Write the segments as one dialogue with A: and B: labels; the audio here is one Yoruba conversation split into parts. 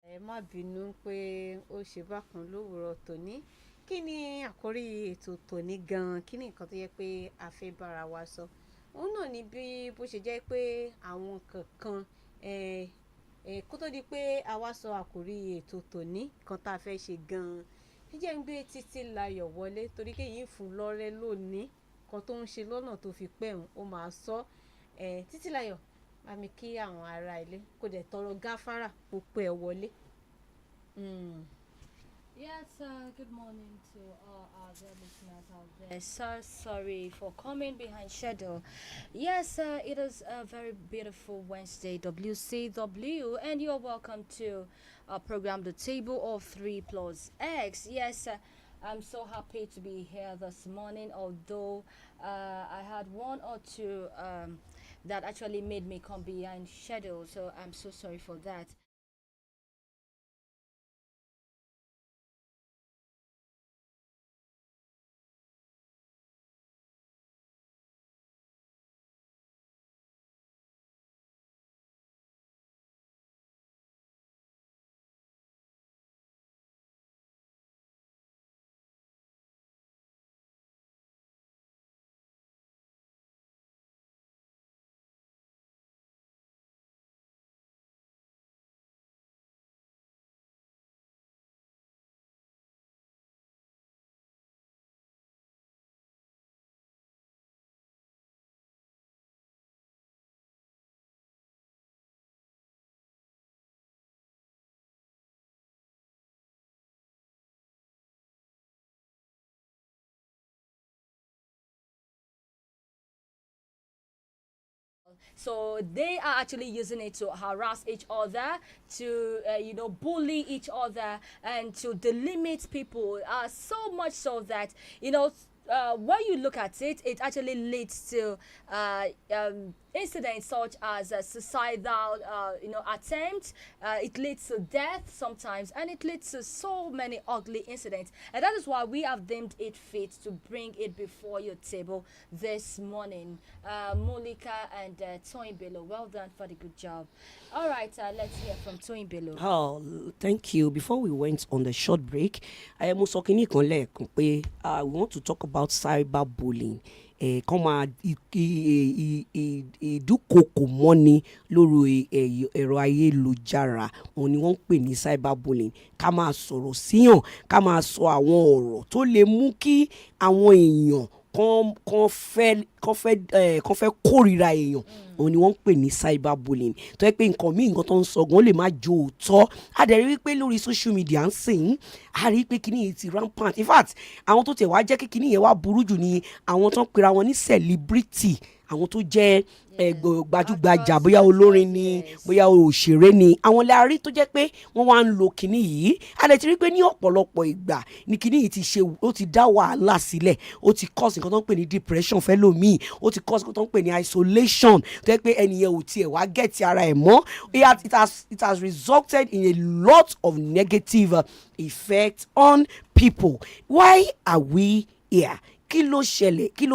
A: Ẹ má bínú pé ó ṣe bákan lówùrọ̀ tòní. Kí ni àkórí ètò tòní gan-an? Kí ni nǹkan tó yẹ pé a fẹ́ bára wa sọ? Òun náà ni bí bó ṣe jẹ́ pé àwọn kankan kó tó di pé a wá sọ àkórí ètò tòní kan tá a fẹ́ ṣe gan-an. Ẹ jẹ́ ń gbé Títí Láyọ̀ wọlé torí pé yìí fún lọ́rẹ́ lónìí kan tó ń ṣe lọ́nà tó fi pẹ́ òun ó máa sọ. Títí Láyọ̀ bá mi kí àwọn ará ilé kó dẹ̀ tọrọ gáfárà kó pẹ́ wọlé.
B: Yes, good morning to all our dear listeners out there. So sorry for coming behind schedule. Yes, it is a very beautiful Wednesday, WCW, and you're welcome to our program, The Table of Three Plus X. Yes, I'm so happy to be here this morning, although I had one or two that actually made me come behind schedule, so I'm so sorry for that. So they are actually using it to harass each other, to bully each other, and to delimit people. So much so that when you look at it, it actually leads to incidents such as suicidal, attempts. It leads to death sometimes, and it leads to so many ugly incidents. And that is why we have deemed it fit to bring it before your table this morning. Molika and Toyin Bello, well done for the good job. All right, let's hear from Toyin Bello.
C: Oh, thank you. Before we went on the short break, I am also we want to talk about cyberbullying. Kọ́ máa ìdúkokò mọ́ni lórí ẹ̀rọ ayélujára òun ni wọ́n ń pè ní cyberbullying. Ká máa sọ̀rọ̀ síyàn, ká máa sọ àwọn ọ̀rọ̀ tó lè mú kí àwọn èèyàn kan fẹ́ kórìíra èèyàn òun ni wọ́n ń pè ní cyberbullying. Tó yẹ pé nǹkan tó ń sọ gan lè má jo òótọ́. A dẹ̀ rí wípé lórí social media ń sìn a rí pé kíní yìí ti rampant. In fact àwọn tó tẹ̀ wá jẹ́ kí kíní yẹn wá burú jù ni àwọn tó ń pera wọn ní celebrity, àwọn tó jẹ́ gbajúgbajà, bóyá olórin ni, bóyá òṣèré ni, àwọn lè rí tó jẹ́ pé wọ́n wá ń lo kíní yìí. A lè ti rí pé ní ọ̀pọ̀lọpọ̀ ìgbà ni kíní yìí ó ti dá wàhálà sílẹ̀, ó ti cause nǹkan tó ń pè ní depression fẹ́lòmíì, ó ti cause nǹkan tó ń pè ní isolation tó jẹ́ pé ẹnìyẹn ò tiẹ̀ wá get ara ẹ̀ mọ́. It has resulted in a lot of negative effects on people. Why are we here? Kí ló ṣẹlẹ̀, kí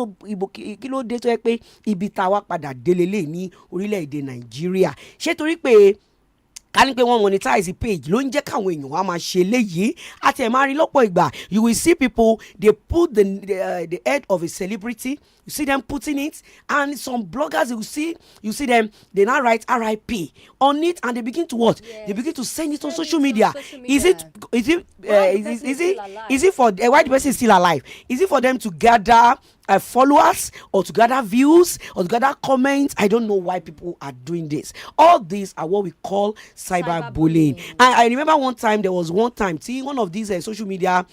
C: ló dé tó yẹ pé ibi tá a wá padà délé lé ní orílẹ̀-èdè Nàìjíríà? Ṣé torí pé ká ní pé wọ́n monetize page ló ń jẹ́ káwọn èèyàn wá máa ṣe léyìí? Àti ẹ̀ máa rí lọ́pọ̀ ìgbà, you will see people, they put the head of a celebrity, you see them putting it, and some bloggers you see them, they now write RIP on it, and they begin to what?
B: Yes.
C: They begin to send it on social media. Is it for why the person is still alive? Is it for them to gather followers, or to gather views, or to gather comments? I don't know why people are doing this. All these are what we call cyberbullying. I remember there was one time, see, one of these social media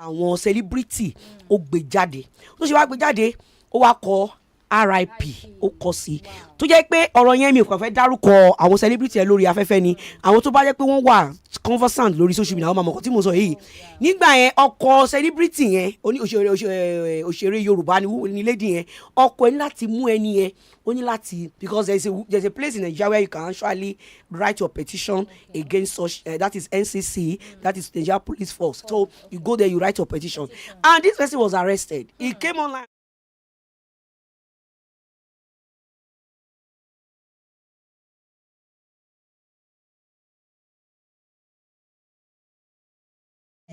C: àwọn celebrity ó gbé jáde, tó ṣe wá gbé jáde ó wá kọ RIP ó kọ sí, tó jẹ́ pé ọ̀rọ̀ yẹn mi ò kàn fẹ́ dárúkọ àwọn celebrity ẹ lórí afẹ́fẹ́ ni, àwọn tó bá jẹ́ pé wọ́n wà conversant lórí social media àwọn máa mọ̀ nǹkan tí mo sọ yìí. Nígbà yẹn ọkọ celebrity yẹn òṣèré Yorùbá ni lady yẹn, ọkọ ẹni láti mú ẹni yẹn, ó ní láti, because there's a place in Nigeria where you can actually write your petition against such that is NCC, that is Nigeria Police Force. So you go there, you write your petition, and this person was arrested. He came online.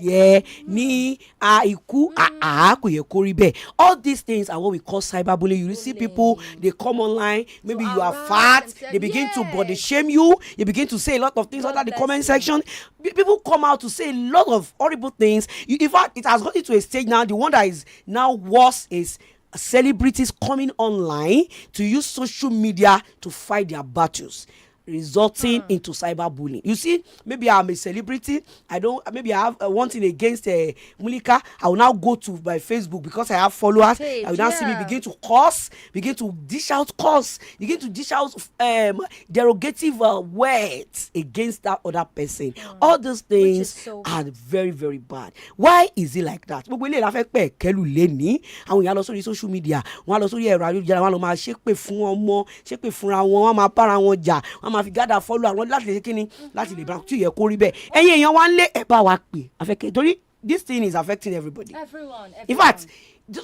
C: yẹ ní ikú kò yẹ kó rí bẹ́ẹ̀. All these things are what we call cyberbullying. You see people, they come online, maybe you are fat, they begin to body shame you, you begin to say a lot of things under the comment section. People come out to say a lot of horrible things. In fact, it has gotten to a stage now, the one that is now worse is celebrities coming online to use social media to fight their battles, resulting into cyberbullying. You see, maybe I'm a celebrity. Maybe I have one thing against Mulika. I will now go to my Facebook because I have followers. I will now see me begin to curse, begin to dish out derogative words against that other person. All those things are very, very bad. Why is it like that? Gbogbo ilé ìlàfẹ́ pẹ̀ kẹ́lù lẹ́ni àwọn èèyàn lọ sórí social media, wọ́n á lọ sórí ẹ̀rọ ayélujára, wọ́n á lọ máa ṣépè fún ọmọ, ṣépè fúnra wọn, wọ́n á máa bára wọn jà, wọ́n á máa fi gádà follow àwọn láti lè ṣe kíni láti lè bá tí yẹ kó rí bẹ́ẹ̀. Ẹ̀yin èèyàn wá ń lé ẹ̀ bá wa pè afẹ́kẹ́ torí this thing is affecting everybody.
B: Everyone.
C: In fact,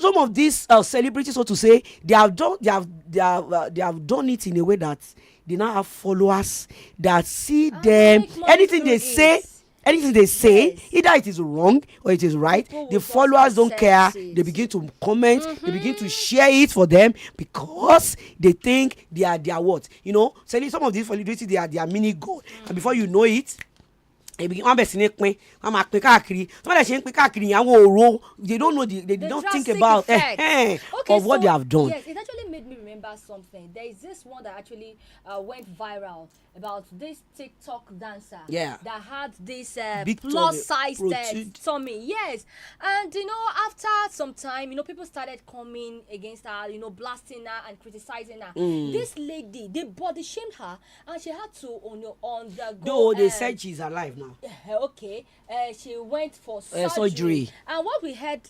C: some of these celebrities, so to say, they have done it in a way that they now have followers that see them. Anything they say, either it is wrong or it is right, the followers don't care. They begin to comment, they begin to share it for them because they think they are their what? You know, selling some of these celebrities, they are their mini god, and before you know it, they don't know they don't think about of what they have done.
B: Yes, it actually made me remember something. There is this one that actually went viral about this TikTok dancer that had this plus size tummy. Yes, and after some time, people started coming against her, blasting her and criticizing her. This lady, they body shamed her, and she had to on the go.
C: Though they said she's alive now.
B: Okay, she went for surgery. And what we heard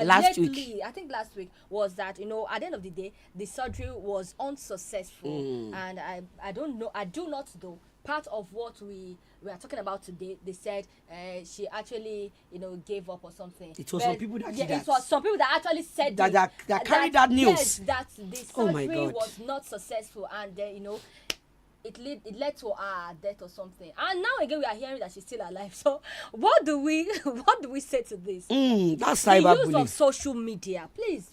B: last week was that at the end of the day the surgery was unsuccessful, and I don't know, I do not know part of what we are talking about today. They said she actually gave up or something. It was some people that it was some people that actually said that carried that news. Yes, that the surgery was not successful, and it led to her death or something. And now again we are hearing that she's still alive. So what do we say to this?
C: That's cyberbullying.
B: The use of social media, please.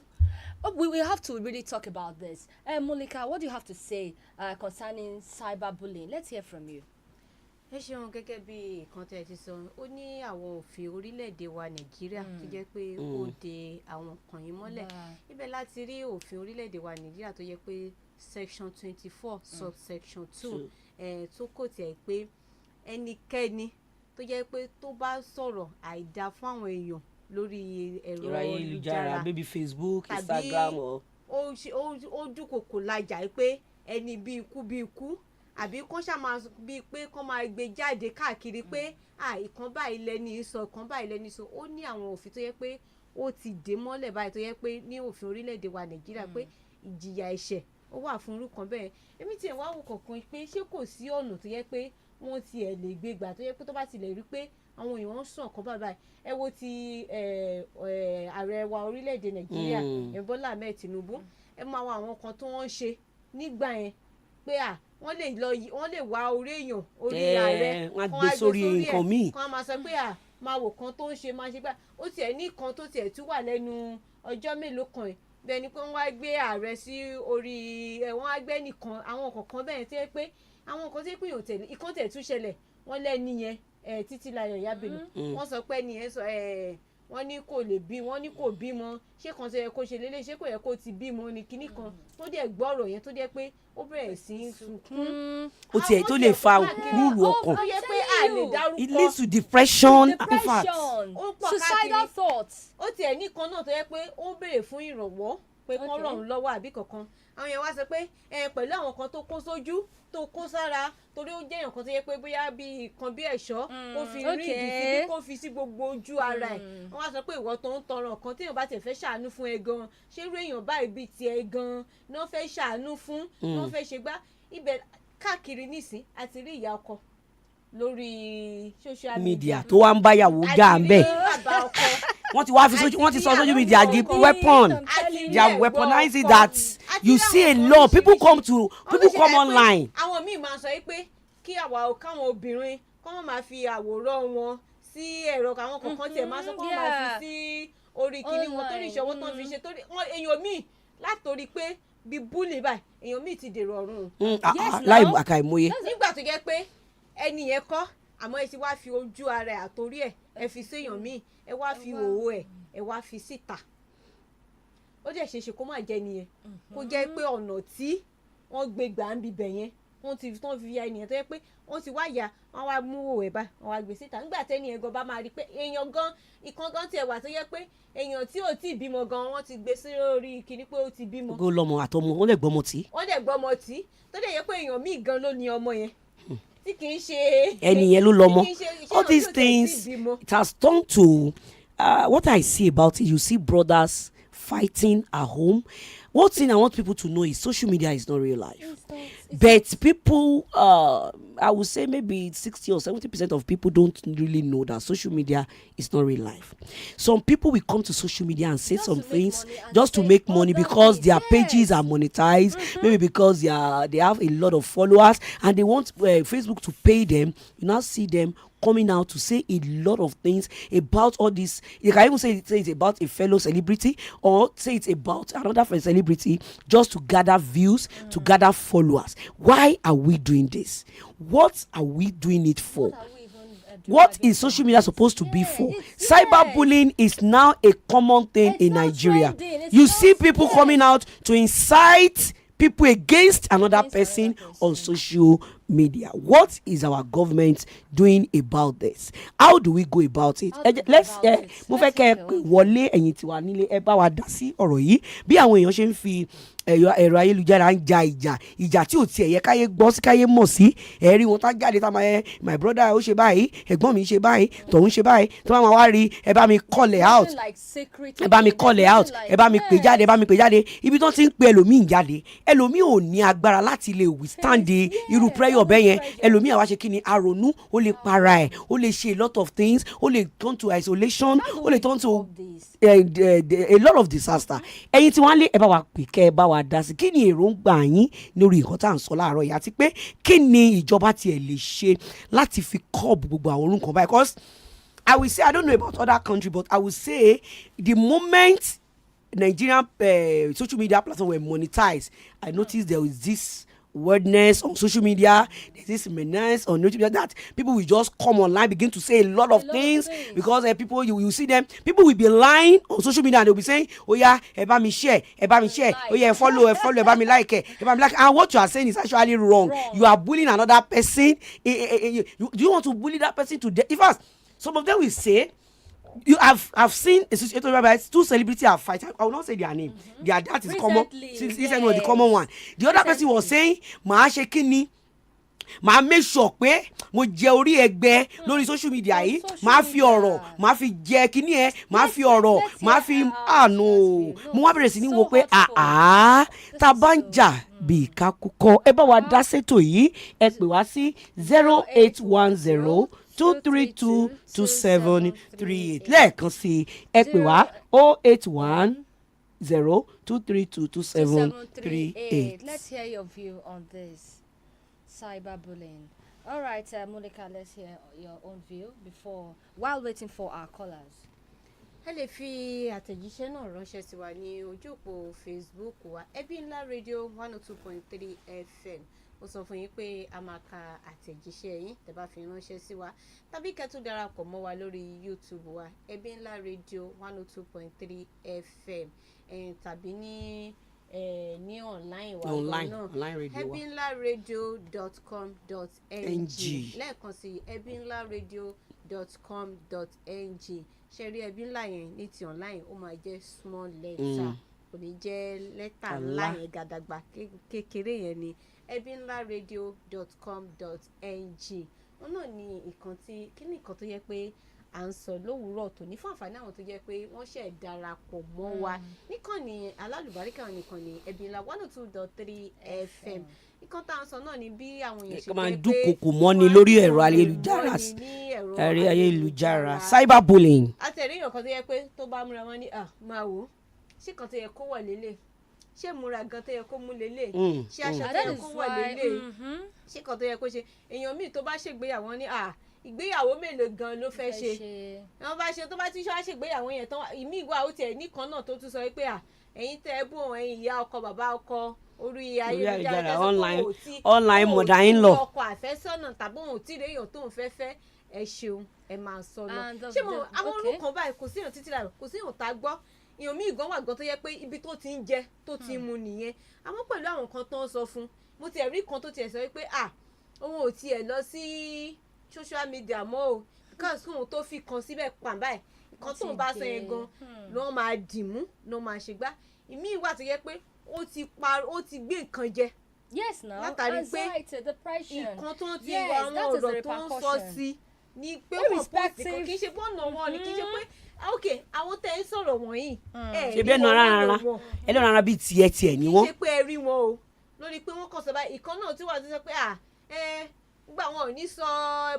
B: We have to really talk about this. Monica, what do you have to say concerning cyberbullying? Let's hear from you.
A: Ẹ ṣeun gẹ́gẹ́ bí nǹkan tẹ́ ẹ ti sọ, ó ní àwọn òfin orílẹ̀-èdè wa Nàìjíríà tó jẹ́ pé ó de àwọn kan yìí mọ́lẹ̀. Ibẹ̀ láti rí òfin orílẹ̀-èdè wa Nàìjíríà tó jẹ́ pé section 24 subsection 2 tó kò tiẹ̀ pé ẹnikẹ́ni tó jẹ́ pé tó bá sọ̀rọ̀ àìdá fún àwọn èèyàn lórí ẹ̀rọ ayélujára
C: bíi Facebook, Instagram
A: ó dúnkòkò lajà pé ẹni bí ikú àbí kó ṣàmà bíi pé kó máa gbé jáde káàkiri pé ìkan báyìí lẹ́ni sọ ìkan báyìí lẹ́ni sọ. Ó ní àwọn òfin tó yẹ pé ó ti dè mọ́lẹ̀ báyìí tó yẹ pé ní òfin orílẹ̀-èdè wa Nàìjíríà pé ìjìyà ẹ̀ṣẹ̀ ó wà fún irú kan bẹ́ẹ̀. Èmi tiẹ̀ wá wò kọ̀ọ̀kan pé ṣé kò sí ọ̀nà tó yẹ pé wọ́n tiẹ̀ lè gbé gbà tó yẹ pé tó bá tilẹ̀ rí pé àwọn èèyàn ń sàn kan báyìí. Ẹ wo ti ààrẹ wa orílẹ̀-èdè Nàìjíríà Bọ́lá Ahmed Tinubu. Ẹ máa wọ àwọn kan tó wọ́n ń ṣe nígbà yẹn pé wọ́n lè wá orí èèyàn orí ààrẹ
C: wọ́n á gbé sórí nǹkan míì
A: kan máa sọ pé máa wò kan tó ń ṣe máa ṣe gbà. Ó tiẹ̀ ní kan tó tiẹ̀ tún wà lẹ́nu ọjọ́ mélòó kan yìí bẹ́ẹ̀ ni pé wọ́n wá gbé ààrẹ sí orí wọ́n wá gbé nìkan àwọn kọ̀ọ̀kan bẹ́ẹ̀ tí pé àwọn nǹkan tí pé ìkan tẹ̀ tún ṣẹlẹ̀ wọ́n lẹ́ni yẹn Títílayọ̀ Ìyábẹ̀lú wọ́n sọ pé ẹni yẹn sọ wọ́n ní kò lè bí wọ́n ní kò bímọ, ṣé kan tó yẹ kó ṣe lélẹ̀, ṣé kò yẹ kó ti bímọ ní kinní kan tó dẹ̀ gbọ́ ọ̀rọ̀ yẹn tó jẹ́ pé ó bẹ̀rẹ̀ sí í sunkún.
C: Ó tiẹ̀ tó lè fa rúurú ọkàn.
A: Ó yẹ pé a lè dárúkọ.
C: It leads to depression, in fact.
B: Suicidal thoughts.
A: Ó tiẹ̀ ní kan náà tó yẹ pé ó béèrè fún ìrànwọ́ pé kán ràn án lọ́wọ́ àbí kankan. Àwọn yẹn wá sọ pé pẹ̀lú àwọn kan tó kó sójú tó kó sára torí ó jẹ́ èèyàn kan tó yẹ pé bóyá bí kan bí ẹ̀ṣọ́ ó fi rí ìdí sí kó fi sí gbogbo ojú ara ẹ̀. Wọ́n wá sọ pé ìwọ tó ń tọrọ nǹkan tí èèyàn bá tẹ̀ fẹ́ ṣàánú fún ẹ gan, ṣé irú èèyàn báyìí bíi tiẹ̀ gan náà fẹ́ ṣàánú fún náà fẹ́ ṣe gbá. Ibẹ̀ káàkiri nísìn àti rí ìyá ọkọ lórí social media
C: tó wá ń báyàwó jà ń bẹ̀. Wọ́n ti sọ social media di weapon. They are weaponizing that. You see a lot people come online.
A: Àwọn míì máa sọ pé kí káwọn obìnrin kọ́ máa fi àwòrán wọn sí ẹ̀rọ àwọn kọ̀ọ̀kan tiẹ̀ máa sọ pé wọ́n máa fi sí orí kíní wọn torí ìṣòwò tán fi ṣe torí wọn èèyàn míì látòrí pé bí búlì báyìí èèyàn míì ti dèrò ọ̀run.
C: láì àkàìmọye.
A: nígbà tó jẹ́ pé ẹni yẹn kọ́ àmọ́ ẹ ti wá fi ojú ara ẹ̀ àtòrí ẹ̀ ẹ fi séèyàn míì ẹ wá fi òwò ẹ̀ ẹ wá fi síta. ó dẹ̀ ṣeéṣe kó má jẹ́ nìyẹn kó jẹ́ pé ọ̀nà tí wọ́n gbé gbà ń bibẹ̀ yẹn wọ́n fi ya ènìyàn tó yẹ pé wọ́n ti wá yà wọ́n wá mú òwò ẹ̀ bá wọ́n wá gbé síta nígbà tẹ́ni ẹ̀ gan bá máa rí pé èèyàn gan ìkan gan tiẹ̀ wà tó yẹ pé èèyàn tí ò tí ì bímọ gan wọ́n ti gbé sí orí kíní pé ó ti bímọ.
C: gbogbo lọmọ àtọmọ wọ́n lè gbọ́mọ tí.
A: wọ́n lè gbọ́mọ tí tó dẹ̀ yẹ pé èèyàn míì gan ló ní ọmọ yẹn tí kì í ṣe.
C: ẹni yẹn ló lọmọ all these things it has turned to what I see about it. You see brothers fighting at home. One thing I want people to know is social media is not real life. But people, I would say maybe 60 or 70% of people don't really know that social media is not real life. Some people will come to social media and say some things just to make money because their pages are monetized, maybe because they have a lot of followers and they want Facebook to pay them. You now see them coming out to say a lot of things about all this. You can even say it's about a fellow celebrity or say it's about another celebrity just to gather views, to gather followers. Why are we doing this? What are we doing it for? What is social media supposed to be for? Cyberbullying is now a common thing in Nigeria. You see people coming out to incite people against another person on social media. What is our government doing about this? How do we go about it? Let's mo fẹ́ kẹ́ wọlé ẹ̀yin tí wà nílé ẹ bá wa dá sí ọ̀rọ̀ yìí bí àwọn èèyàn ṣe ń fi ẹ̀rọ ayélujára ń ja ìjà tí ò tiẹ̀ yẹ káyé gbọ́ sí káyé mọ̀ sí ẹ̀rí wọn tá jáde tá máa my brother ó ṣe báyìí ẹ̀gbọ́n mi ṣe báyìí tọ̀hún ṣe báyìí tó máa wá rí ẹ bá mi call out ẹ bá mi call out ẹ bá mi pè jáde ẹ bá mi pè jáde ibi tó ti ń pe ẹlòmíì jáde ẹlòmíì ò ní agbára láti lè withstand irú prayer ọ̀bẹ yẹn ẹlòmíì àwa ṣe kí ni àrònú ó lè para ẹ̀ ó lè ṣe a lot of things ó lè turn to isolation ó lè turn to a lot of disaster. Ẹ̀yin tí wọ́n lé ẹ bá wa pè kẹ́ ẹ bá wa dá sí kí ni èròǹgbà yín lórí nǹkan tá à ń sọ láàárọ̀ yìí àti pé kí ni ìjọba tiẹ̀ lè ṣe láti fi curb gbogbo àwọn orúkọ báyìí because I will say I don't know about other country but I will say the moment Nigerian social media platform were monetized I noticed there was this wordness on social media, there's this menace on social media that people will just come online, begin to say a lot of things because people you see them, people will be lying on social media and they'll be saying, oh yeah, eba me share, oh yeah, follow, eba me like, and what you are saying is actually wrong. You are bullying another person. Do you want to bully that person to death? In fact, some of them will say, I've seen a situation whereby two celebrities are fighting. I will not say their name. That is common. Since this was the common one. The other person was saying, "Màá ṣe kíni, màá make sure pé mo jẹ orí ẹgbẹ́ lórí social media yìí, màá fi ọ̀rọ̀, màá fi jẹ kíni ẹ, màá fi ọ̀rọ̀, màá fi no. Mo wá bẹ̀rẹ̀ sí ní wò pé tá bá ń jà bí kakúkọ ẹ bá wa dá ṣètò yìí ẹ pè wá sí 0810 2322738 lẹ́ẹ̀kan sí ẹ pè wá 08102322738.
B: Let's hear your view on this cyberbullying. All right, Monica, let's hear your own view while waiting for our callers.
A: ẹ lè fi àtẹ̀jíṣẹ́ náà ránṣẹ́ sí wa ní ojú òpó Facebook wa EBI-NLA Radio 102.3 FM. ó sọ fún yín pé a máa ka àtẹ̀jíṣẹ́ yín tẹ́ bá fi ránṣẹ́ sí wa tàbí kẹ́ tún darapọ̀ mọ́ wa lórí YouTube wa EBI-NLA Radio 102.3 FM tàbí ní online wa
C: online radio wa
A: ebinlaradio.com.ng lẹ́ẹ̀kan sí ebinlaradio.com.ng ṣe rí EBI-NLA yẹn ní ti online ó máa jẹ́ small letter kò ní jẹ́ lẹ́tà ńlá yẹn gàdàgbà kékeré yẹn ni ebinlaradio.com.ng wọn náà ní kíní nǹkan tó yẹ pé à ń sọ lówùúrọ̀ tó ní fún àǹfààní àwọn tó jẹ́ pé wọ́n ṣẹ̀ darapọ̀ mọ́ wa níkànnì alálùbáríkà nìkan ní EBI-NLA 102.3 FM nǹkan tá à ń sọ náà ni bí àwọn èèyàn ṣe
C: máa ń dúnkokò mọ́ni lórí ẹ̀rọ ayélujára cyberbullying.
A: àtẹ̀rí èèyàn kan tó yẹ pé tó bá múra wọn ní máa wò ó ṣé kan tó yẹ kó wọ̀ lélẹ̀ ṣé múra gan tó yẹ kó mú lélẹ̀ ṣé aṣọ tó yẹ kó wọ̀ lélẹ̀ ṣé kan tó yẹ kó ṣe èèyàn míì tó bá ṣègbéyàwó ní ìgbéyàwó mélòó gan ló fẹ́ ṣe wọ́n bá ṣe tó bá ti ṣe wá ṣègbéyàwó yẹn tán ìmí ìwà ó tiẹ̀ nìkan náà tó tún sọ pé ẹ̀yin tẹ́ ẹ bú òun ẹ̀yin ìyá ọkọ bàbá ọkọ orí ayélujára
C: online mother in law
A: ọkọ àfẹ́sọ́nà tàbí òun tí èèyàn tóun fẹ́ fẹ́ ẹ ṣeun ẹ máa sọ lọ ṣé mo àwọn orúkọ báyìí kò sí èèyàn títí lára kò sí èèyàn tá a gbọ́ èèyàn míì gan wà gan tó yẹ pé ibi tó ti ń jẹ tó ti ń mu nìyẹn àmọ́ pẹ̀lú àwọn kan tó ń sọ fún mo tiẹ̀ rí kan tó tiẹ̀ sọ pé òun ò tiẹ̀ lọ sí social media mọ́ o because kóun tó fi kan síbẹ̀ pàm báyìí nǹkan tóun bá sọ yẹn gan ló máa dìmú ló máa ṣègbà ìmíì wà tó yẹ pé ó ti gbé nǹkan jẹ
B: yes now
A: anxiety depression nǹkan tó ń ti wọ àwọn ọ̀rọ̀ tó ń sọ sí ni pé wọ́n post nǹkan kì í ṣe bọ́ọ̀nà wọn ni kì í ṣe pé ok àwọn tẹ̀ ń sọ̀rọ̀ wọ̀nyí
C: ṣe bẹ́ẹ̀ nu ara bíi tiẹ̀ ni wọ́n.
A: kì í ṣe pé ẹ rí wọn o lórí pé wọ́n kàn sọ báyìí ìkan náà tí wọ́n ti sọ pé gbà wọn ò ní sọ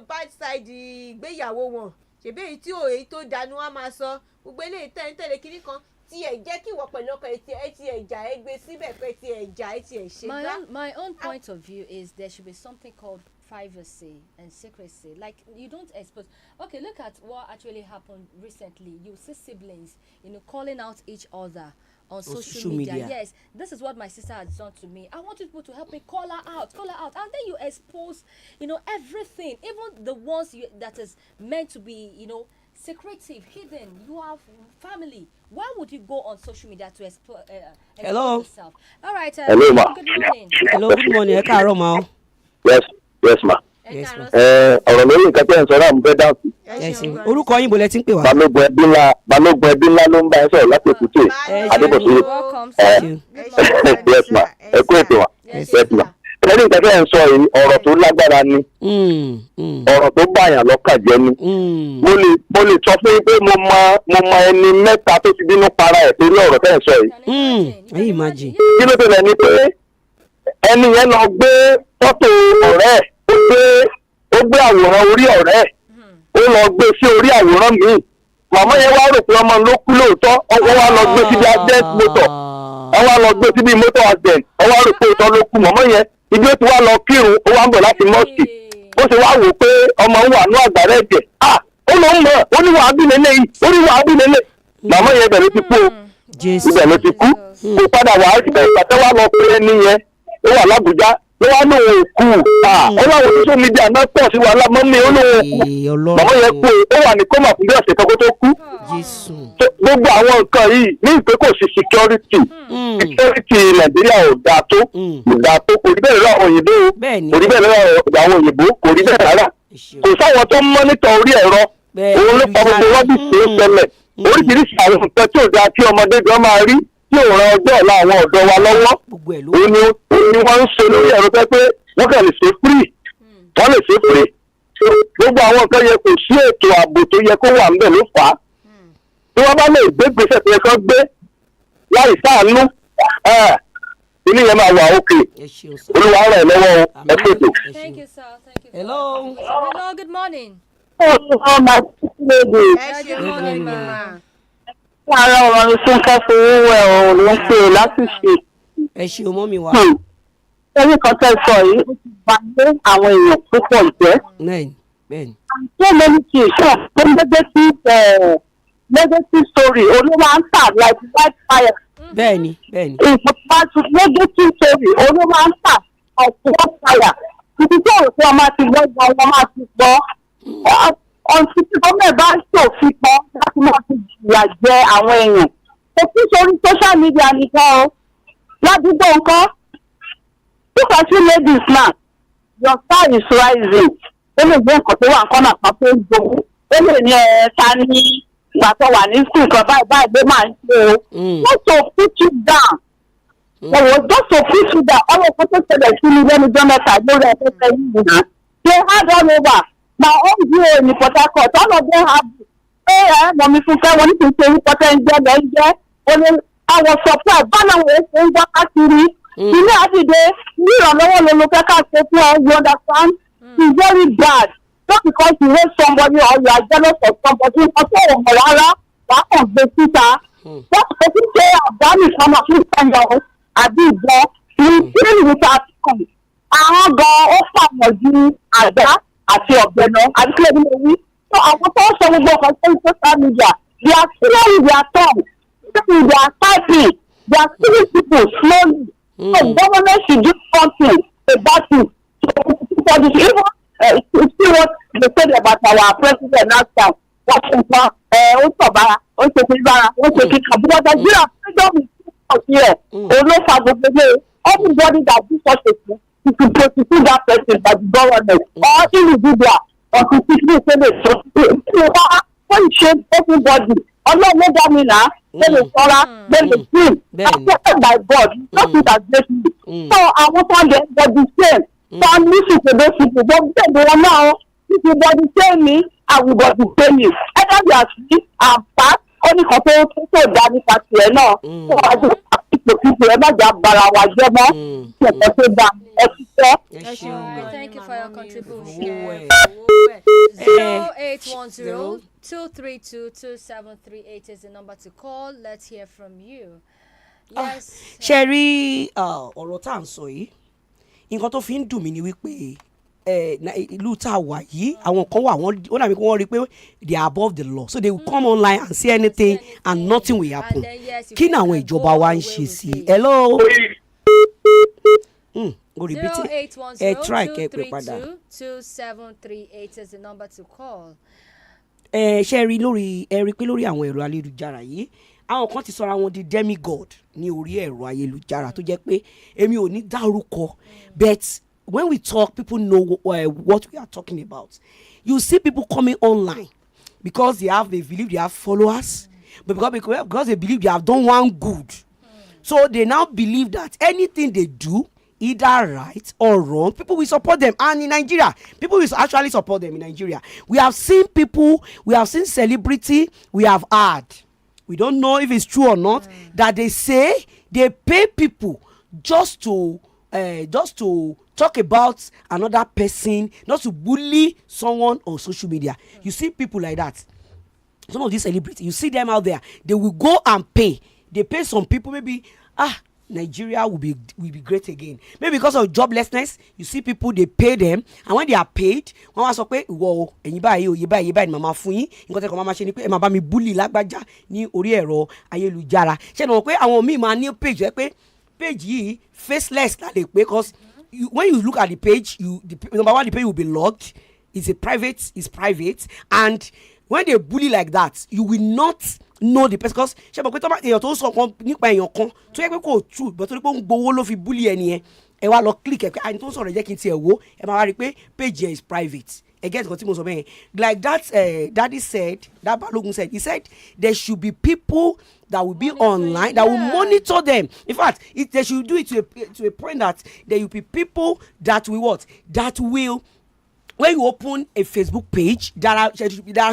A: bad side ìgbéyàwó wọn ṣèbí èyí tó dànù wọn máa sọ gbogbo eléyìí tẹ̀lé kiri kan tí ẹ jẹ́ kí ìwọ pẹ̀lú ọkọ ẹ ti ẹ̀jà ẹ gbé síbẹ̀ pé ti ẹ̀jà ẹ ti ẹ̀ ṣe gbá.
B: My own point of view is there should be something called privacy and secrecy. Like you don't expose. Okay, look at what actually happened recently. You see siblings, calling out each other on social media. Yes, this is what my sister has done to me. I want people to help me call her out, and then you expose, everything, even the ones that is meant to be, secretive, hidden. You have family. Why would you go on social media to expose yourself? All right.
D: Hello, ma.
B: Good morning.
C: Hello, good morning.
D: Yes, ma. Ọ̀rọ̀ lórí nǹkan tẹ́ ń sọ náà mo fẹ́ dáhùn sí.
C: Orúkọ yín bolẹ̀ tí ń pè wá.
D: Balógun ẹbí ńlá ló ń bá ẹ sọ̀rọ̀ láti Èkúté Adébọ̀sí. Yes, ma. Ẹ kú ètò wa. Yes, ma. Lórí nǹkan tẹ́ ń sọ yìí ọ̀rọ̀ tó lágbára ni. Ọ̀rọ̀ tó báyàn lọ́kàn jẹ́ ni. Mo lè sọ fún yín pé mo mọ ẹni mẹ́ta tó ti bínú para ẹ̀ torí ọ̀rọ̀ tẹ́ ń sọ yìí.
C: Imagine.
D: Kí ló tẹ̀lé ni pé ẹni yẹn lọ gbé fọ́tò ọ̀rẹ́ ó gbé àwòrán orí ọ̀rẹ́ ó lọ gbé sí orí àwòrán míì màmá yẹn wá rò pé ọmọ ló kú lóòótọ́ ọwọ́ wa lọ gbé síbi accident motor ọwọ́ lọ gbé síbi motor accident ọwọ́ rò pé ìtọ́ ló kú màmá yẹn ibi ó ti wá lọ kírun ó wá ń bọ̀ láti mọ́ọ̀sì ó sì wá wò pé ọmọ ń wà ní àgbàrá ẹ̀jẹ̀ ó ló ń mọ̀ ó ní wàá bí lélẹ̀ yìí ó ní wàá bí lélẹ̀ màmá yẹn ibẹ̀ ló ti kú ibẹ̀ ló ti kú ó padà wà á ibẹ̀ ìpàtẹ́ wá lọ pé ẹni yẹn ó wà lábùjá ló wá lóun òkú ọlọ́run social media náà pọ̀ sí wàhálà mọ́mí ó lóun òkú màmá yẹn kú ó wà ní kọ́mà fún bí ọ̀sẹ̀ kan kó tó kú. gbogbo àwọn nǹkan yìí ní ìpè kò sí security nàìjíríà ò dáa tó kò rí bẹ́ẹ̀ lọ́wọ́ àwọn òyìnbó kò rí bẹ́ẹ̀ lọ́wọ́ àwọn òyìnbó kò rí bẹ́ẹ̀ rárá kò sáwọn tó ń mọ́nítọ̀ orí ẹ̀rọ òun ló pa gbogbo rọ́bì tó ń ṣẹlẹ̀ oríṣiríṣi àwọn nǹkan tí ò dáa kí ọmọdé gan máa rí tí ò ran ọjọ́ ọ̀la àwọn ọ̀dọ́ wa lọ́wọ́ òun ni wọ́n ń ṣe lórí ẹ̀rọ pé wọ́n kàn lè ṣe free wọ́n lè ṣe free gbogbo àwọn nǹkan yẹ kò sí ètò ààbò tó yẹ kó wà ńbẹ̀ ló fà á tí wọ́n bá lè gbé gbèsè tó yẹ kó gbé láì sáànú ilé yẹn máa wà òkè olúwa rẹ̀ lọ́wọ́ ẹ pètò.
B: Thank you, sir.
C: Hello,
B: good morning.
D: Good
B: morning, ma.
D: Ara ọ̀rọ̀ ni Fúnkẹ́ fowó wẹ̀ ọ́ ló ń pè láti ṣe.
C: ẹ ṣe ọmọ mi wá.
D: Ẹni kan tẹ́ sọ yìí ó ti bá lé àwọn èèyàn púpọ̀ jẹ́.
C: Bẹ́ẹ̀ni.
D: Ṣé lórí ti ìṣọ́ tó ń legacy story olówó ń tà like white fire.
C: Bẹ́ẹ̀ni.
D: Ìfọ̀páṣu legacy story olówó ń tà like white fire. Ibi tí òun tí wọ́n máa ti gbọ́ wọn máa ti gbọ́. Ọ̀sìn tí gómìnà bá ń ṣòfin kan láti máa fi jìyà jẹ àwọn èèyàn. Kò sí sórí social media nìkan o. Ládùúgbò nǹkan. Look at you ladies now. Your star is rising. Ó lè gbé nǹkan tó wà nǹkan náà kan tó ń gbowó. Ó lè ní ta ní ìgbà tó wà ní school kan báyìí ló máa ń ṣe o. Just to put you down. Just to put you down. Ọ̀rọ̀ kan tó ṣẹlẹ̀ sí mi lẹ́nu jọ́ mẹ́ta lórí ẹ̀fẹ́fẹ́ yìí nà. Ṣé hard all over? My own view in Port Harcourt, all of them have mommy Fúnkẹ́ wọn ní kí n ṣe orúkọ tẹ́ ń jẹ́ lẹ́ńjẹ́. I was surprised. Báwo wo ṣe ń wá káàkiri? Ilé àdìde ní ìrànlọ́wọ́ ló lo kẹ́kà ṣe fún ọ, you understand? It's very bad. Just because you hate somebody or you are jealous of somebody, ọ̀sẹ̀ ò mọ̀ rárá, wàá kàn gbé síta. Wọ́n ti fi ṣe àdánù ìfọ̀nà fún ìfẹ̀yọ̀ àbí ìbọn. Ìrìn with our tongue. Àwọn gan-an ó fàmọ̀ ju àdá. àti ọ̀gbẹ́nà àti kílẹ̀ nínú wí. So àwọn tó ń sọ gbogbo ọkọ̀ sórí social media, they are still with their tongue, with their typing, they are killing people slowly. So government should do something about it. For the even see what they said about our president last time. Washington, Osabara, Osabara, Osabara, because Nigeria freedom is here. Everybody that do such a thing, you can prosecute that person by the government or individual or to secretly say they when you change everybody. Allah no that mean then the Torah, then the sin. Accepted by God, not it as blessing. So I want to get the same. So I'm listening to those people, but they are now, if you body tell me, I will body tell you. Either they are sleep and fast, only control to Danny Party, no. So I do people ever just barawa jemo.
B: Thank you for your contribution. 0810-232-2738 is the number to call. Let's hear from you. Yes.
C: Sherry, ọ̀rọ̀ tá à ń sọ yìí, nǹkan tó fi ń dùn mí ni wípé ìlú tá a wà yìí àwọn kan wà wọ́n dàbí wọ́n rí i pé they are above the law, so they will come online and say anything and nothing will happen. Kí ni àwọn ìjọba wa ń ṣe sí i? Hello. Go repeat it.
B: 0810-232-2738 is the number to call.
C: Ṣé rí pé lórí àwọn ẹ̀rọ ayélujára yìí àwọn kan ti sọra wọn di demigod ní orí ẹ̀rọ ayélujára tó jẹ́ pé èmi ò ní dárúkọ, but when we talk people know what we are talking about. You see people coming online because they believe they have followers, but because they believe they have done one good, so they now believe that anything they do, either right or wrong, people will support them. And in Nigeria, people will actually support them in Nigeria. We have seen people, we have seen celebrity, we have heard, we don't know if it's true or not, that they say they pay people just to talk about another person, not to bully someone on social media. You see people like that. Some of these celebrities, you see them out there, they will go and pay. They pay some people, maybe Nigeria will be great again. Maybe because of joblessness, you see people, they pay them, and when they are paid, wọ́n wá sọ pé wọ́n ẹ̀yin báyìí o, yé báyìí ni màmá fún yín, nǹkan tẹ́ kọ́ máa ṣe ni pé ẹ máa bá mi bully lágbájá ní orí ẹ̀rọ ayélujára. Ṣé ẹ mọ̀ pé àwọn míì máa ní page ẹ pé page yìí faceless la lè pé, because when you look at the page, number one, the page will be logged. It's private, and when they bully like that, you will not know the person, because ṣe mọ̀ pé tọ́ba èèyàn tó ń sọ kan nípa èèyàn kan tó yẹ pé kò true, but tó ní pé ń gbowó ló fi bully ẹni yẹn, ẹ wá lọ click ẹ pé àyìn tó ń sọ̀rọ̀ jẹ́ kí n tiẹ̀ wò, ẹ máa wá rí i pé page yẹn is private. Again, nǹkan tí mo sọ bẹ́ẹ̀, like that daddy said, that Balogun said, he said there should be people that will be online that will monitor them. In fact, they should do it to a point that there will be people that will when you open a Facebook page, there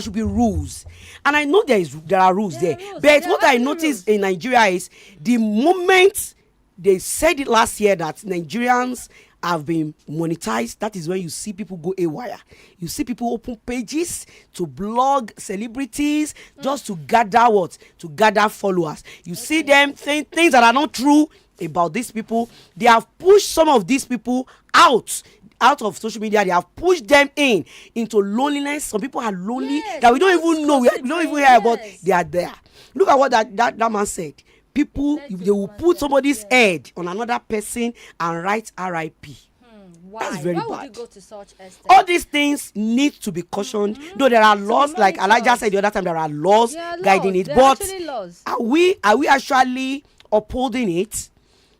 C: should be rules, and I know there are rules there. But what I noticed in Nigeria is the moment they said it last year that Nigerians have been monetized, that is when you see people go haywire. You see people open pages to blog celebrities just to gather followers. You see them saying things that are not true about these people. They have pushed some of these people out of social media. They have pushed them into loneliness. Some people are lonely that we don't even know. We don't even hear about. They are there. Look at what that man said. People, they will put somebody's head on another person and write RIP.
B: Why?
C: That's very
B: Why
C: bad.
B: would you go to such extent?
C: All these things need to be cautioned. Though there are laws, like Elijah said the other time, there are laws guiding it. But are we actually upholding it?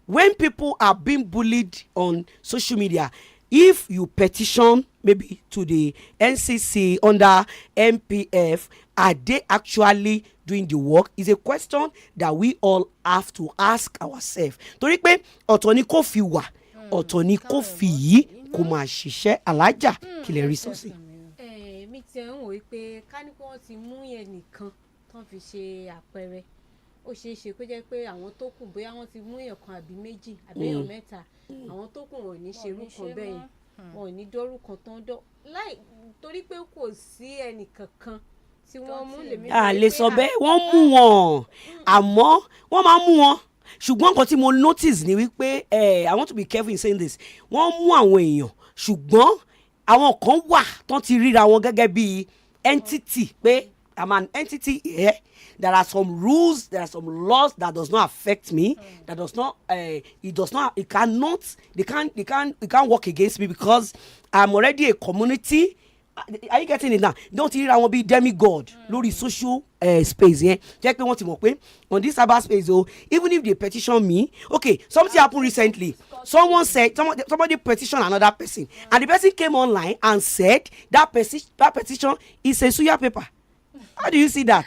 C: When people are being bullied on social media, if you petition maybe to the NCC under MPF, are they actually doing the work? Is a question that we all have to ask ourselves. Torí pé ọ̀tọ̀ ni kò fi wà, ọ̀tọ̀ ni kò fi yìí kò máa ṣiṣẹ́ alájà kí lè rí sọ́sì.
A: Mi ti ń wò pé ká ní kí wọ́n ti mú yẹn nìkan tán fi ṣe àpẹẹrẹ, ó ṣeé ṣe kó jẹ́ pé àwọn tó kù bóyá wọ́n ti mú èèyàn kan àbí méjì àbí èèyàn mẹ́ta, àwọn tó kù wọn ò ní ṣerú kan bẹ́ẹ̀ yẹn, wọn ò ní dórúkọ tán láì torí pé kò sí ẹnì kankan tí wọ́n mú lèmi.
C: A lè sọ bẹ́ẹ̀, wọ́n mú wọn àmọ́ wọ́n máa mú wọn, ṣùgbọ́n nǹkan tí mo notice ni wípé I want to be careful in saying this, wọ́n mú àwọn èèyàn ṣùgbọ́n àwọn kan wà tán ti ríra wọn gẹ́gẹ́ bí entity pé I'm an entity here. There are some rules, there are some laws that does not affect me. That does not, it cannot, they can't work against me because I'm already a community. Are you getting it now? Don't hear I want to be demigod. Lórí social space, yeah. Check me what you want. On this cyber space, oh, even if they petition me, okay, something happened recently. Someone said somebody petitioned another person, and the person came online and said that petition is a suya paper. How do you see that?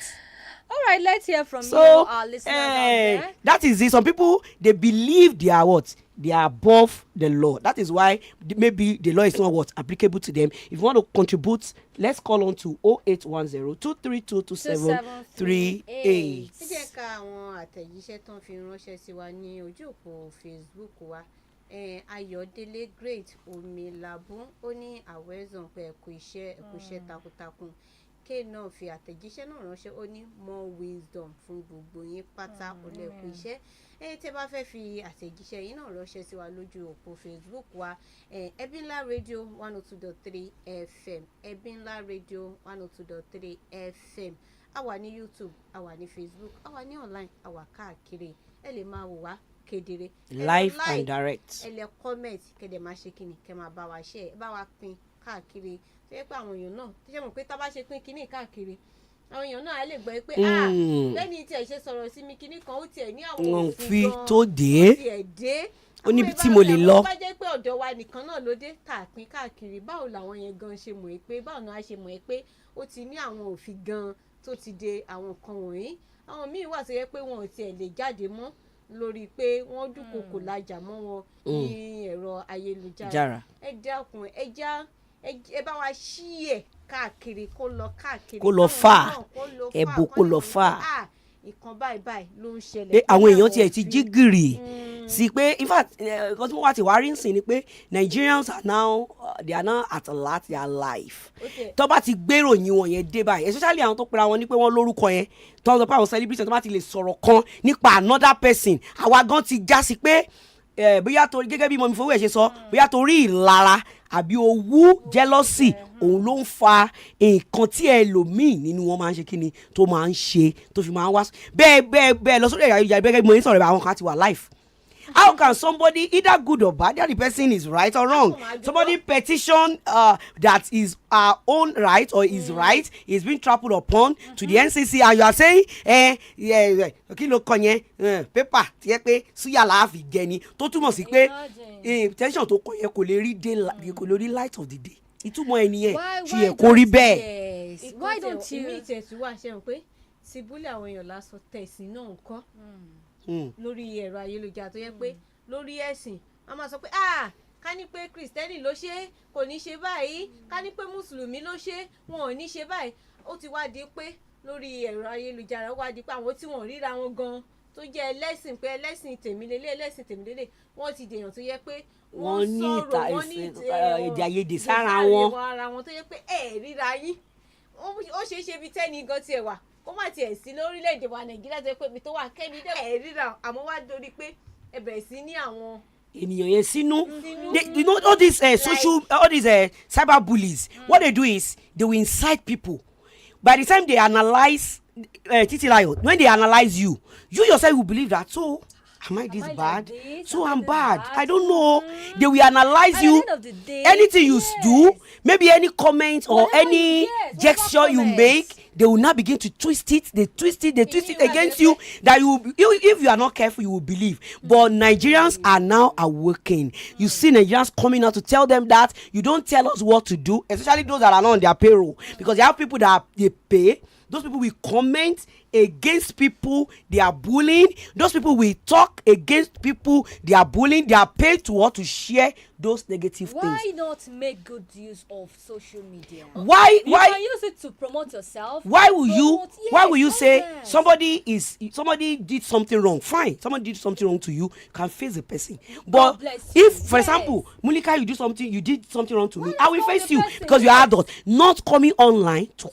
B: All right, let's hear from you, our listeners out there.
C: That is it. Some people, they believe they are what? They are above the law. That is why maybe the law is not what applicable to them. If you want to contribute, let's call on to 0810 232 2738.
A: ẹ jẹ́ ká àwọn àtẹ̀jíṣẹ́ tán fi ránṣẹ́ sí wa ní ojú òpó Facebook wa. Ayọ̀délé Great Omilabun ó ní àwẹ́zàn pé ẹ̀kú iṣẹ́ takuntakun. K náà fi àtẹ̀jíṣẹ́ náà ránṣẹ́ ó ní more wisdom fún gbogbo yín pátá ọlẹ́kùn iṣẹ́. Tẹ́ bá fẹ́ fi àtẹ̀jíṣẹ́ yín náà ránṣẹ́ sí wa lójú òpó Facebook wa EBI-NLA Radio 102.3 FM EBI-NLA Radio 102.3 FM a wà ní YouTube a wà ní Facebook a wà ní online a wà káàkiri ẹ lè máa wò wá kedere
C: live and direct.
A: ẹ lè comment kẹ́dẹ̀ máa ṣe kíni kẹ́ máa bá wa share bá wa pín káàkiri tó yẹ pé àwọn èèyàn náà tó ṣe mọ̀ pé tá bá ṣe pín kíní káàkiri àwọn èèyàn náà á lè gbọ́ pé lẹ́ni tí ẹ̀ ṣe sọ̀rọ̀ sí mi kíní kan ó tiẹ̀ ní àwọn òfin gan
C: tó dé ó níbi tí mo lè lọ.
A: bá jẹ́ pé ọ̀dọ̀ wa nìkan náà ló dé tá a pín káàkiri báwo làwọn yẹn gan ṣe mọ̀ pé báwo náà ṣe mọ̀ pé ó ti ní àwọn òfin gan tó ti de àwọn nǹkan wọ̀nyí àwọn míì wà tó yẹ pé wọn ò tiẹ̀ lè jáde mọ́ lórí pé wọ́n dúnkokò lajà mọ́ wọn ní ẹ̀rọ ayélujára ẹ dákun ẹ bá wa ṣí ẹ̀ káàkiri kó lọ káàkiri
C: kó lọ fà ẹ̀bùn kó lọ fà
A: ìkan báyìí ló ń ṣẹlẹ̀.
C: àwọn èèyàn tiẹ̀ ti jí gìrì sí pé in fact nǹkan tí wọ́n wá ti wá rí ń sìn ni pé Nigerians are now they are now at alert their life. tó bá ti gbèrò yín wọn yẹn dé báyìí especially àwọn tó pera wọn ní pé wọ́n lórúkọ yẹn tó ń sọ pé àwọn celebrity tó bá ti lè sọ̀rọ̀ kan nípa another person àwa gan ti já sí pé bóyá torí gẹ́gẹ́ bí mọ̀mí fowó ẹ̀ ṣe sọ bóyá torí ìlara àbí owú jealousy òun ló ń fa nǹkan tí ẹlòmíì nínú wọn máa ń ṣe kíni tó máa ń ṣe tó fi máa ń wá bẹ́ẹ̀ lọ sórí ẹ̀yà ìjà gẹ́gẹ́ bí mo ní sọ̀rọ̀ àwọn kan ti wà life. How can somebody either good or bad that the person is right or wrong somebody petition that is our own right or is right is being trampled upon to the NCC and you are saying kí ló kọ yẹn paper tí yẹ pé suya la fi gẹ ni tó túmọ̀ sí pé tension tó kọ yẹn kò lè rí light of the day ìtumọ̀ ẹni yẹn ṣe yẹ kó rí bẹ́ẹ̀.
B: Why don't you
A: ìmí ìtẹ̀sí wà ṣe hàn pé tìbúlẹ̀ àwọn èèyàn lásán tẹ̀sí náà ń kọ́ lórí ẹ̀rọ ayélujára tó yẹ pé lórí ẹ̀sìn wọ́n máa sọ pé ká ní pé kristẹni ló ṣe kò ní ṣe báyìí ká ní pé mùsùlùmí ló ṣe wọn ò ní ṣe báyìí ó ti wá di pé lórí ẹ̀rọ ayélujára ó wá di pé àwọn tí wọ́n ríra wọn gan tó jẹ́ ẹlẹ́sìn pé ẹlẹ́sìn tèmílélé wọ́n ti dèèyàn tó yẹ pé wọ́n sọ̀rọ̀ wọ́n ní
C: èdè àìyedè sára wọn
A: tó yẹ pé ríra yín ó ṣeé ṣe bí tẹ́ni gan tiẹ̀ wà kó má tiẹ̀ sí lórílẹ̀‐èdè wa Nàìjíríà tó yẹ pé ibi tó wà kẹ́ni dẹ̀ ríra àmọ́ wá dorí pé ẹ bẹ̀rẹ̀ sí ní àwọn
C: ènìyàn yẹn sínú you know all these all these cyber bullies what they do is they will incite people by the time they analyse Titilayo when they analyse you yourself will believe that so am I this bad so I'm bad I don't know they will analyse you anything you do maybe any comment or any gesture you make they will now begin to twist it against you that if you are not careful you will believe but Nigerians are now awakening you see Nigerians coming out to tell them that you don't tell us what to do especially those that are not on their payroll because they have people that they pay those people will comment against people they are bullying those people will talk against people they are bullying they are paid to share those negative things.
B: Why not make good use of social media?
C: Why
B: you can use it to promote yourself.
C: Why will you say somebody did something wrong? Fine, somebody did something wrong to you can face the person but if for example Mulika you did something wrong to me I will face you because you are adult not coming online to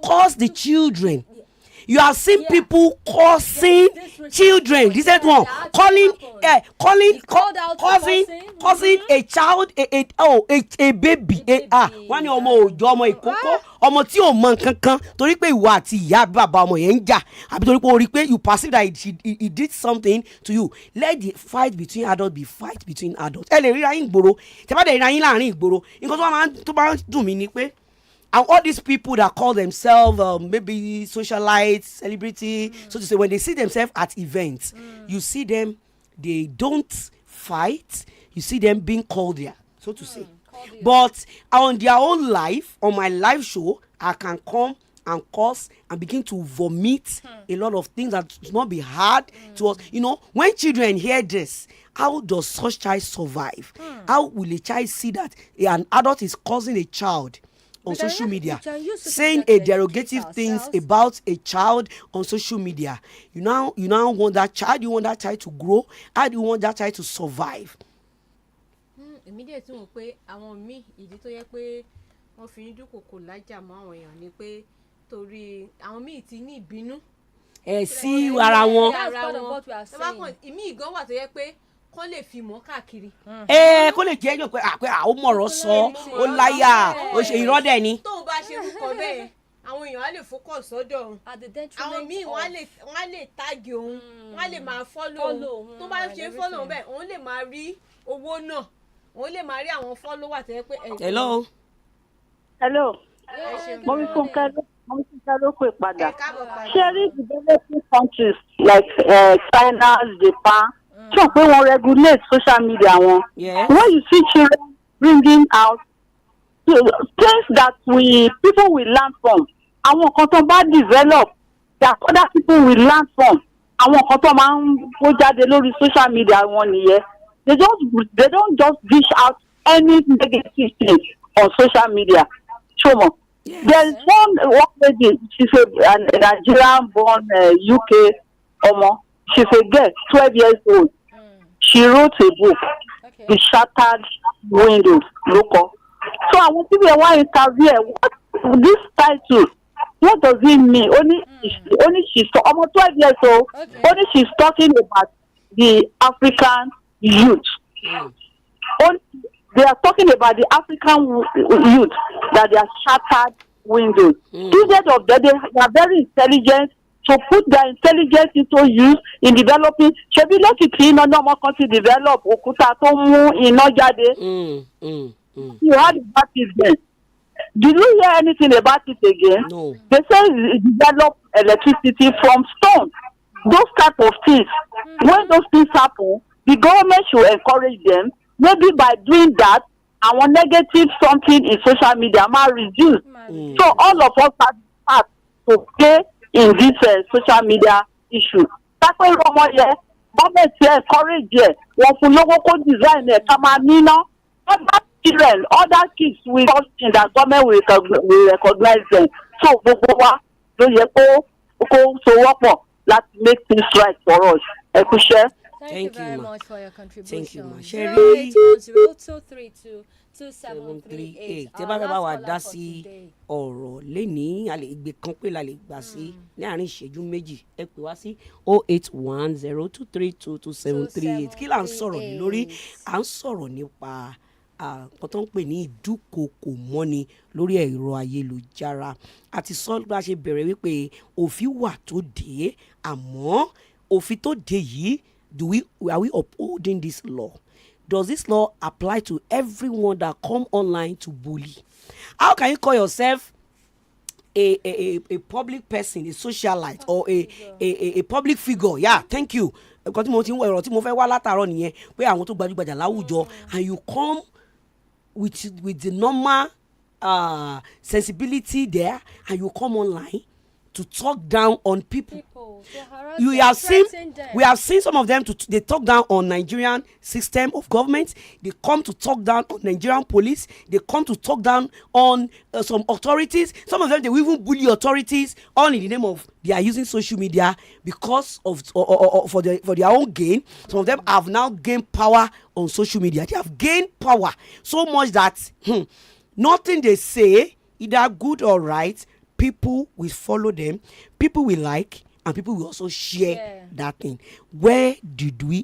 C: cause the children You have seen
B: Yeah.
C: people causing children. This is one calling causing a child a baby wọ́n ní ọmọ òòjọ́ ọmọ ìkókó ọmọ tí ò mọ nǹkan kan torí pé ìwọ àti ìyá bàbá ọmọ yẹn ń jà àbí torí pé o rí pé you perceive that he did something to you. Let the fight between adults be fight between adults. Ẹ lè ríra yín ìgboro tẹ́ bá dẹ̀ ríra yín láàrin ìgboro nǹkan tó bá dùn mí ni pé and all these people that call themselves maybe socialites, celebrity, so to say, when they see themselves at events, you see them, they don't fight. You see them being cordial, so to say. Cordial. But on their own life, on my live show, I can come and curse and begin to vomit a lot of things that should not be hard to us. You know, when children hear this, how does such child survive? How will a child see that an adult is causing a child on social media, saying a derogative things about a child on social media? You now want that child. You want that child to grow. How do you want that child to survive?
A: Immediately wọ́n pé àwọn míì ìdí tó yẹ pé wọ́n fi ń dúnkòkò lájà mọ́ àwọn èèyàn ni pé torí àwọn míì ti ní ìbínú.
C: Sí ara wọn.
A: Ìmí ìgàn wà tó yẹ pé kọ́ lè fi mọ́ káàkiri.
C: Kó lè jẹ́ èèyàn pé ó mọ̀rọ̀ sọ ó láyà ó ṣe ìrọ́dẹ̀ ni.
A: tóun bá ṣe orúkọ bẹ́ẹ̀ àwọn èèyàn á lè focus sọ́dọ̀ òun. àwọn míì wọ́n á lè tag òun wọ́n á lè máa follow òun tó bá ṣe follow òun bẹ́ẹ̀ òun lè máa rí owó náà òun lè máa rí àwọn follower tó yẹ pé.
E: hello. mo rí Fúnkẹ́ ló pè padà. ṣé rí developing countries like China, Japan sure pé wọ́n regulate social media wọn. When you see children bringing out things that people will learn from, àwọn kan tó bá develop that other people will learn from, àwọn kan tó máa ń kó jáde lórí social media wọn nìyẹn. They don't just dish out any negative thing on social media. Ṣọmọ. There is one lady, she's a Nigerian born UK ọmọ. She's a girl, 12 years old. She wrote a book, The Shattered Windows, local. So I want to be a interview. What this title? What does it mean? Only she's almost 12 years old. Only she's talking about the African youth. Only they are talking about the African youth that they are shattered windows. Instead of that, they are very intelligent. To put their intelligence into use in developing, ṣebí lókìkí iná náà wọ́n kàn ti develop òkúta tó mú iná jáde. You heard about it then. Did you hear anything about it again?
C: No.
E: They say it develop electricity from stone. Those type of things. When those things happen, the government should encourage them. Maybe by doing that, our negative something in social media might reduce. So all of us have to play in this social media issue. That's why government encourage it. Wọ́n fún lówó kó design ẹ̀ ká máa níná. Other children, other kids will just in that government will recognize them. So gbogbo wa ló yẹ kó sowọ́pọ̀ láti make things right for us. Ẹ kú iṣẹ́.
B: Thank you very much for your contribution.
C: Thank you, ma.
B: 082322738.
C: Tí bá fẹ́ bá wa dá sí ọ̀rọ̀ lénìí a lè gbé kan pé la lè gbà sí ní àárín ìṣẹ́jú méjì ẹ pè wá sí 08102322738. Kí là ń sọ̀rọ̀ ní lórí? À ń sọ̀rọ̀ nípa nǹkan tó ń pè ní ìdúkokò mọ́ni lórí ẹ̀rọ ayélujára. Àti sọ bá ṣe bẹ̀rẹ̀ wípé òfin wà tó dé àmọ́ òfin tó dé yìí are we upholding this law? Does this law apply to everyone that come online to bully? How can you call yourself a public person, a socialite, or a public figure? Yeah, thank you. Because mo ti ń wọ ẹ̀rọ tí mo fẹ́ wá látàárọ̀ nìyẹn pé àwọn tó gbajúgbajà láwùjọ and you come with the normal sensibility there and you come online to talk down on people. We have seen some of them they talk down on Nigerian system of government. They come to talk down on Nigerian police. They come to talk down on some authorities. Some of them they will even bully authorities all in the name of they are using social media because of for their own gain. Some of them have now gained power on social media. They have gained power so much that nothing they say, either good or right, people will follow them, people will like, and people will also share that thing. Why did we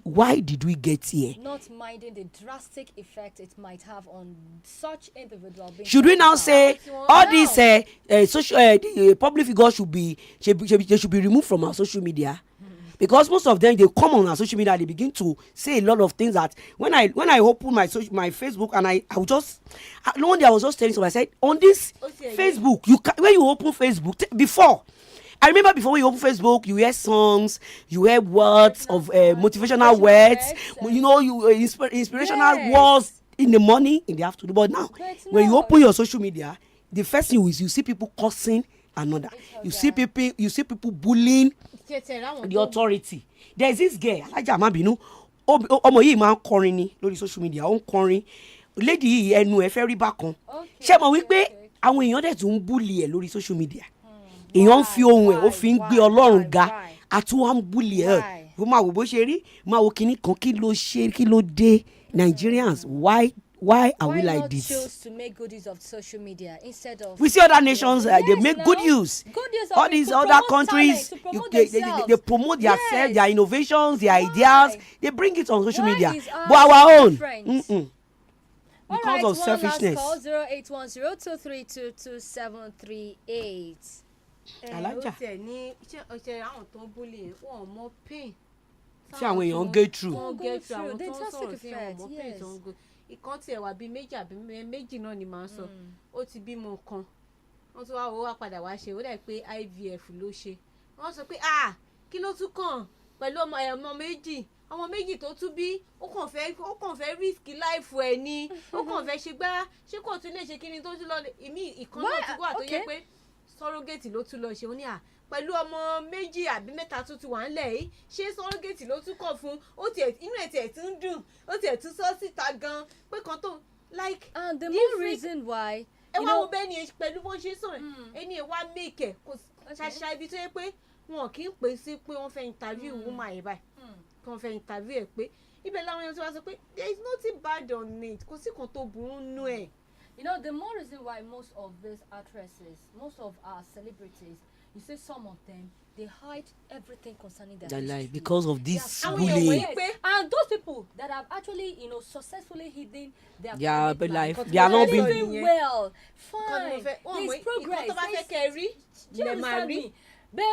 C: get here?
B: Not minding the drastic effect it might have on such individual.
C: Should we now say all these the public figures should be removed from our social media? Because most of them, they come on our social media, they begin to say a lot of things that when I open my Facebook, and I will just one day I was just telling someone, I said on this Facebook, when you open Facebook before. I remember before when you open Facebook, you hear songs, you hear words of motivational words, inspirational words in the morning, in the afternoon. But now, when you open your social media, the first thing is you see people cursing another. You see people bullying the authority. There is this girl, Alaja Mabinu, ọmọ yìí máa ń kọrin ní lórí social media, ó ń kọrin. Lady yìí ẹnu ẹ̀ fẹ́ rí bákan. Ṣé mo wí pé àwọn èèyàn dẹ̀ tún ń bully ẹ̀ lórí social media? Èèyàn ń fi ohun ẹ̀ ó fi ń gbé Ọlọ́run ga àti wọ́n ń bully ẹ̀. Ó máa wò bó ṣe rí, máa wo kinní kan, kí ló dé Nigerians, why are we like this?
B: Why not choose to make good use of social media instead of...
C: We see other nations, they make good use. All these other countries, they promote themselves, their innovations, their ideas. They bring it on social media. But our own, because of selfishness.
B: Call 0810-232-2738.
A: Alaja. Ṣé àwọn tó ń bully wọn mọ pain.
C: Ṣé àwọn èèyàn get through.
A: Àwọn tó ń sọ̀rọ̀ sí àwọn mọ pain tó ń go. Ìkan tiẹ̀ wà bíi méjì náà ni màá sọ. Ó ti bímọ kan. Wọ́n tún wá padà wá ṣe, ó dà pé IVF ló ṣe. Wọ́n sọ pé kí ló tún kàn pẹ̀lú ọmọ méjì. Ọmọ méjì tó tún bí, ó kàn fẹ́ risk life ẹ̀ ni. Ó kàn fẹ́ ṣe gbá, ṣé kò tún lè ṣe kíni tó tún lọ. Ìkan náà tún wà tó yẹ pé surrogate ló tún lọ ṣe. Ó ní pẹ̀lú ọmọ méjì àbí mẹ́ta tó ti wà ńlẹ̀ yìí, ṣé surrogate ló tún kàn fún? Inú ẹ̀ tiẹ̀ tún dùn, ó tiẹ̀ tún sọ síta gan pé kan tó like.
B: And the more reason why.
A: Ẹ wá wo bẹ́ẹ̀ ni pẹ̀lú bó ṣe sọ̀rọ̀ ẹni ẹ̀ wá make ẹ̀ kò ṣàṣà ibi tó yẹ pé wọn kì í pè sí pé wọ́n fẹ́ interview woman yìí báyìí kí wọ́n fẹ́ interview ẹ̀ pé ibẹ̀ làwọn èèyàn ti wá sọ pé there is nothing bad on it, kò sí kan tó burú nú ẹ̀.
B: The more reason why most of these actresses, most of our celebrities, you see some of them, they hide everything concerning their
C: life because of this bullying.
B: And those people that have actually, successfully hidden their
C: life, they are not being
B: doing well. Fine, there's progress. Do you understand me? But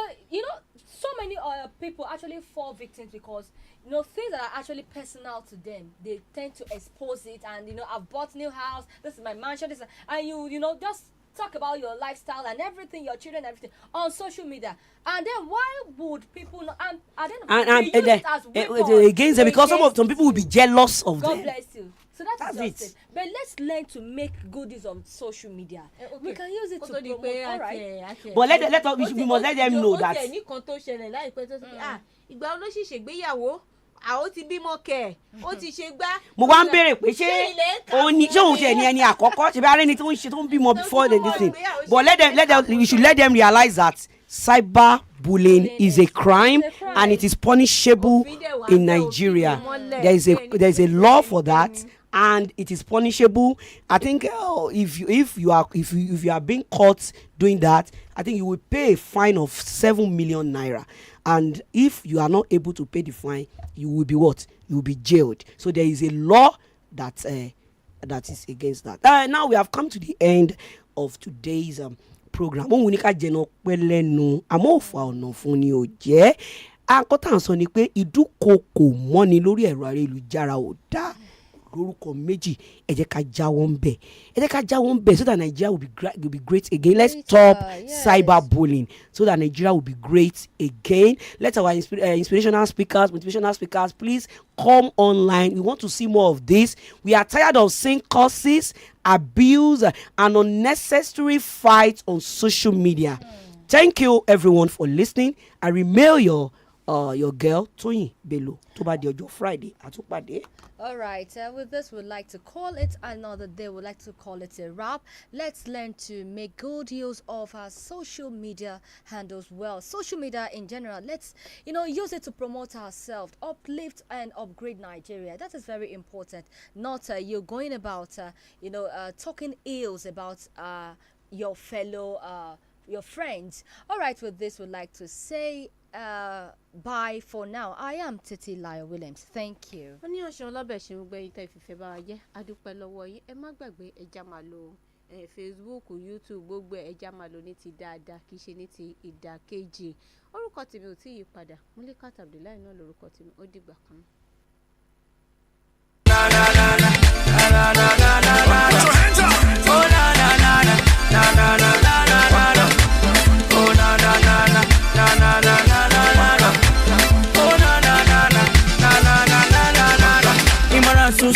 B: so many people actually fall victims because things that are actually personal to them, they tend to expose it, and I've bought new house, this is my mansion, this is, and you just talk about your lifestyle and everything, your children, everything on social media. And then why would people not, and use it as
C: against them, because some people will be jealous of them.
B: God bless you. So that's just it. But let's learn to make good use of social media. We can use it to promote, all right?
C: But we must let them know that.
A: Àwọn ti bímọ kẹ̀, ó ti ṣe gbá.
C: Mo wá ń béèrè pé ṣé òun tiẹ̀ ní ẹni àkọ́kọ́ ṣe bí arẹ́ni tó ń bímọ before this thing. But we should let them realize that cyberbullying is a crime and it is punishable in Nigeria. There is a law for that. And it is punishable. I think if you are being caught doing that, I think you will pay a fine of 7 million naira. And if you are not able to pay the fine, you will be what? You will be jailed. So there is a law that is against that. Now we have come to the end of today's program. Mo ní ká jẹnu pẹ́ lẹ́nu, àmọ́ òfò ọ̀nà fún ni ò jẹ́. Àkọ́tà ń sọ ni pé ìdúkokò mọ́ni lórí ẹ̀rọ ayélujára ò dáa. Lórúkọ méjì, ẹ jẹ́ ká jáwọ́ ń bẹ̀ so that Nigeria will be great again. Let's stop cyberbullying so that Nigeria will be great again. Let our inspirational speakers, motivational speakers, please come online. We want to see more of this. We are tired of seeing curses, abuse, and unnecessary fights on social media. Thank you everyone for listening. I remain your girl Toyin Bello. Tó bá di ọjọ́ Friday àtúpàdé.
B: All right, with this we'd like to call it another day. We'd like to call it a wrap. Let's learn to make good use of our social media handles well. Social media in general, let's use it to promote ourselves, uplift and upgrade Nigeria. That is very important. Not you going about talking ills about your fellow your friends. All right, with this, we'd like to say bye for now. I am Titi Lyle Williams. Thank you.
A: Ó ní ọ̀sán ọlọ́bẹ̀ ṣe ń gbé yín tẹ́ ìfìfẹ́ bá wa jẹ́ adúpẹ́ lọ́wọ́ yín ẹ má gbàgbé ẹja máa lo Facebook YouTube gbogbo ẹja máa lo ní ti dáadáa kì í ṣe ní ti ìdàkejì. Orúkọ tèmi ò tí ì yí padà Mulikat Abdullahi náà lórúkọ tèmi ó dìgbà kan.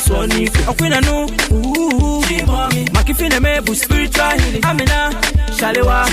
F: Soni okwina no makifine mebu spiritual healing amina shalewa